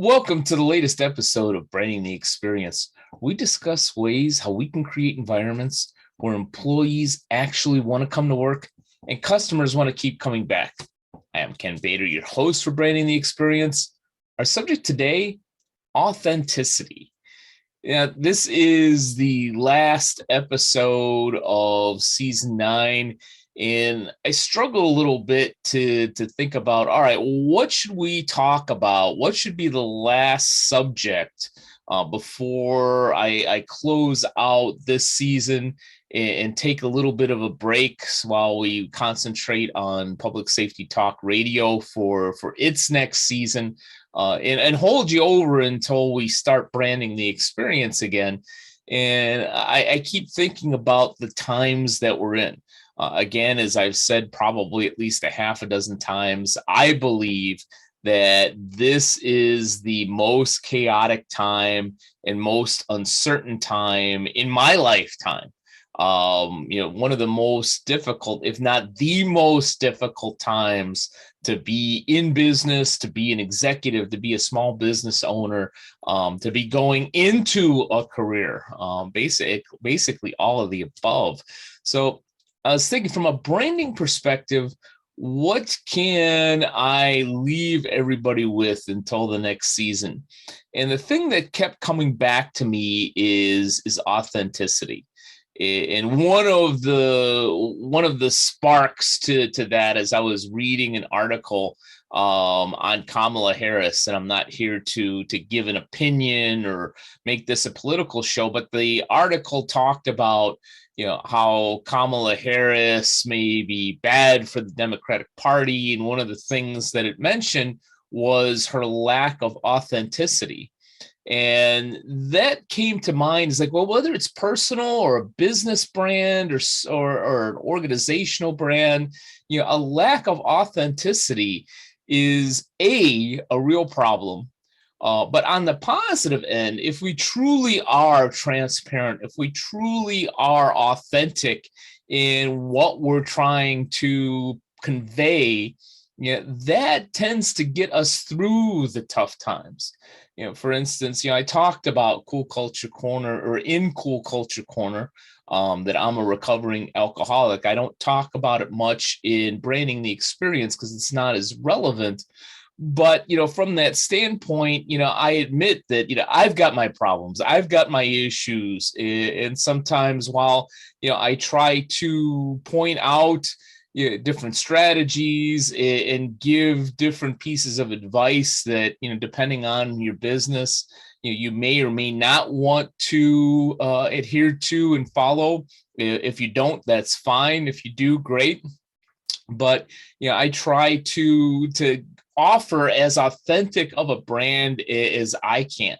Welcome to the latest episode of Branding the Experience. We discuss ways how we can create environments where employees actually want to come to work and customers want to keep coming back. I am Ken Bader, your host for Branding the Experience. Our subject today, authenticity. Yeah, this is the last episode of season 9. And I struggle a little bit to think about, all right, what should we talk about? What should be the last subject before I close out this season and take a little bit of a break while we concentrate on Public Safety Talk Radio for its next season, and hold you over until we start branding the experience again. And I keep thinking about the times that we're in. Again, as I've said probably at least a half a dozen times, I believe that this is the most chaotic time and most uncertain time in my lifetime. One of the most difficult, if not the most difficult times to be in business, to be an executive, to be a small business owner, to be going into a career, basically all of the above. So I was thinking from a branding perspective, what can I leave everybody with until the next season? And the thing that kept coming back to me is authenticity. And one of the sparks to that, as I was reading an article on Kamala Harris, and I'm not here to give an opinion or make this a political show, but the article talked about how Kamala Harris may be bad for the Democratic Party, and one of the things that it mentioned was her lack of authenticity. And that came to mind. It's like, well, whether it's personal or a business brand or an organizational brand, a lack of authenticity is a real problem. But on the positive end, if we truly are transparent, if we truly are authentic in what we're trying to convey, that tends to get us through the tough times. For instance, I talked about Cool Culture Corner, or in Cool Culture Corner, that I'm a recovering alcoholic. I don't talk about it much in Branding the Experience because it's not as relevant. But, from that standpoint, I admit that, I've got my problems, I've got my issues. And sometimes while, I try to point out different strategies and give different pieces of advice that, depending on your business, you may or may not want to adhere to and follow. If you don't, that's fine. If you do, great. But I try to offer as authentic of a brand as I can.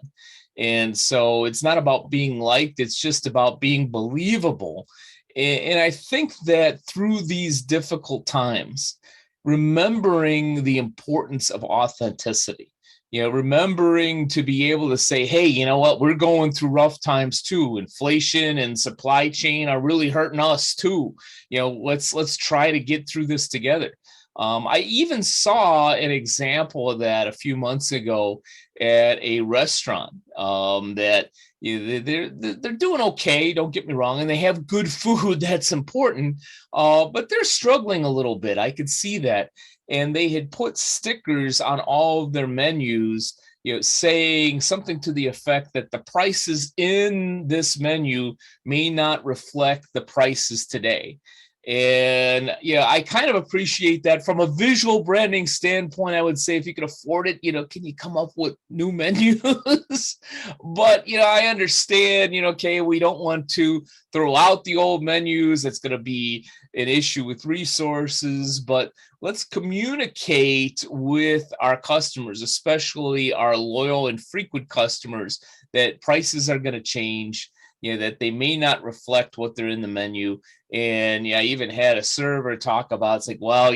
And so it's not about being liked, it's just about being believable. And I think that through these difficult times, remembering the importance of authenticity, remembering to be able to say, hey, you know what, we're going through rough times too. Inflation and supply chain are really hurting us too. Let's try to get through this together. I even saw an example of that a few months ago at a restaurant that they're doing okay, don't get me wrong, and they have good food, that's important, but they're struggling a little bit. I could see that. And they had put stickers on all of their menus, saying something to the effect that the prices in this menu may not reflect the prices today. And I kind of appreciate that from a visual branding standpoint. I would say if you can afford it, can you come up with new menus? But I understand, okay, we don't want to throw out the old menus. That's going to be an issue with resources, but let's communicate with our customers, especially our loyal and frequent customers, that prices are going to change, that they may not reflect what they're in the menu. And I even had a server talk about, it's like, well,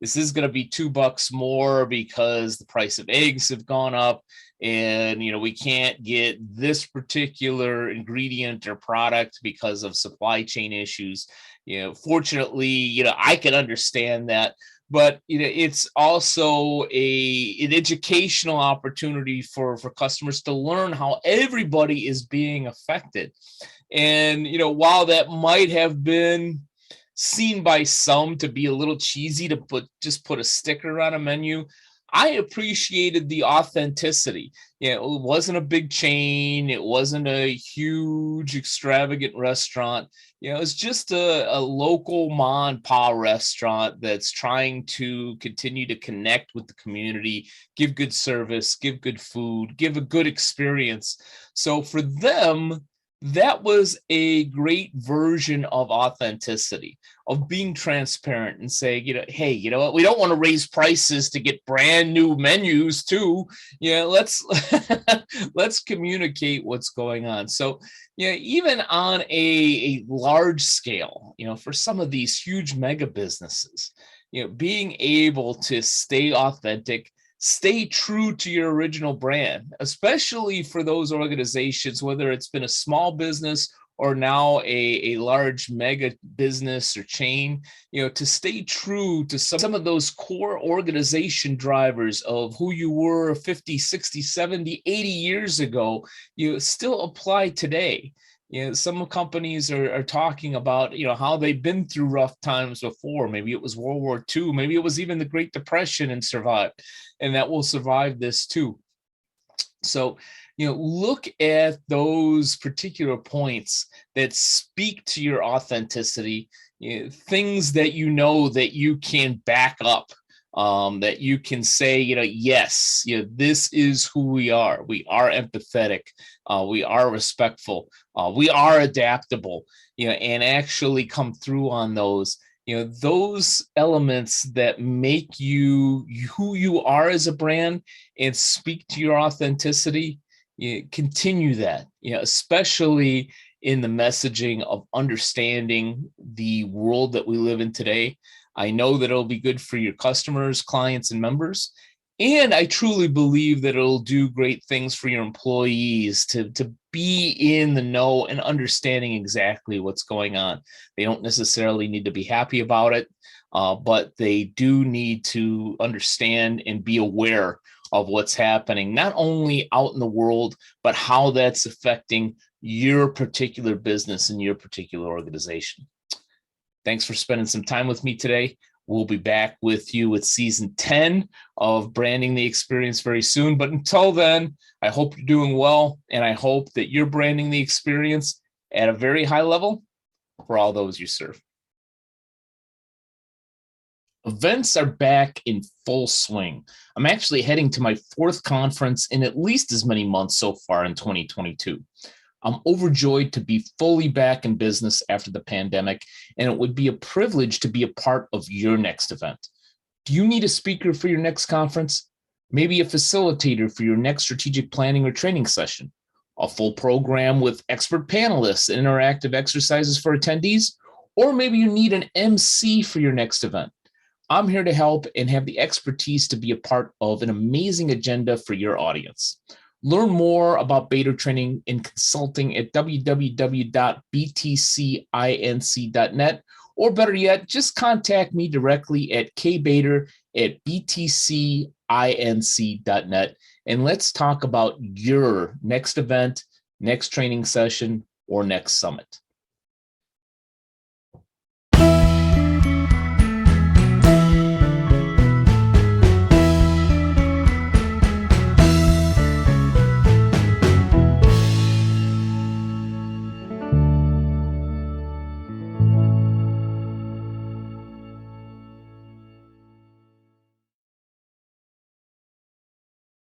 this is going to be $2 more because the price of eggs have gone up, and we can't get this particular ingredient or product because of supply chain issues. Fortunately, I can understand that. but it's also an educational opportunity for customers to learn how everybody is being affected. And while that might have been seen by some to be a little cheesy to put a sticker on a menu, I appreciated the authenticity. It wasn't a big chain, it wasn't a huge extravagant restaurant. It's just a local ma and pa restaurant that's trying to continue to connect with the community, give good service, give good food, give a good experience. So for them, that was a great version of authenticity, of being transparent and saying, hey, you know what, we don't want to raise prices to get brand new menus too. Let's let's communicate what's going on. So even on a large scale, for some of these huge mega businesses, being able to stay authentic, stay true to your original brand, especially for those organizations, whether it's been a small business or now a large mega business or chain, to stay true to some of those core organization drivers of who you were 50, 60, 70, 80 years ago, still apply today. Some companies are talking about, how they've been through rough times before. Maybe it was World War II, maybe it was even the Great Depression and survived, and that will survive this too. So, look at those particular points that speak to your authenticity, things that that you can back up, that you can say, yes, this is who we are. We are empathetic. We are respectful. We are adaptable, and actually come through on those. Those elements that make you who you are as a brand and speak to your authenticity, continue that, especially in the messaging of understanding the world that we live in today. I know that it'll be good for your customers, clients, and members. And I truly believe that it'll do great things for your employees to be in the know and understanding exactly what's going on. They don't necessarily need to be happy about it, but they do need to understand and be aware of what's happening, not only out in the world, but how that's affecting your particular business and your particular organization. Thanks for spending some time with me today. We'll be back with you with season 10 of Branding the Experience very soon. But until then, I hope you're doing well, and I hope that you're branding the experience at a very high level for all those you serve. Events are back in full swing. I'm actually heading to my 4th conference in at least as many months so far in 2022. I'm overjoyed to be fully back in business after the pandemic, and it would be a privilege to be a part of your next event. Do you need a speaker for your next conference? Maybe a facilitator for your next strategic planning or training session? A full program with expert panelists and interactive exercises for attendees? Or maybe you need an MC for your next event. I'm here to help and have the expertise to be a part of an amazing agenda for your audience. Learn more about Bader Training and Consulting at www.btcinc.net, or better yet, just contact me directly at kbader@btcinc.net, and let's talk about your next event, next training session, or next summit.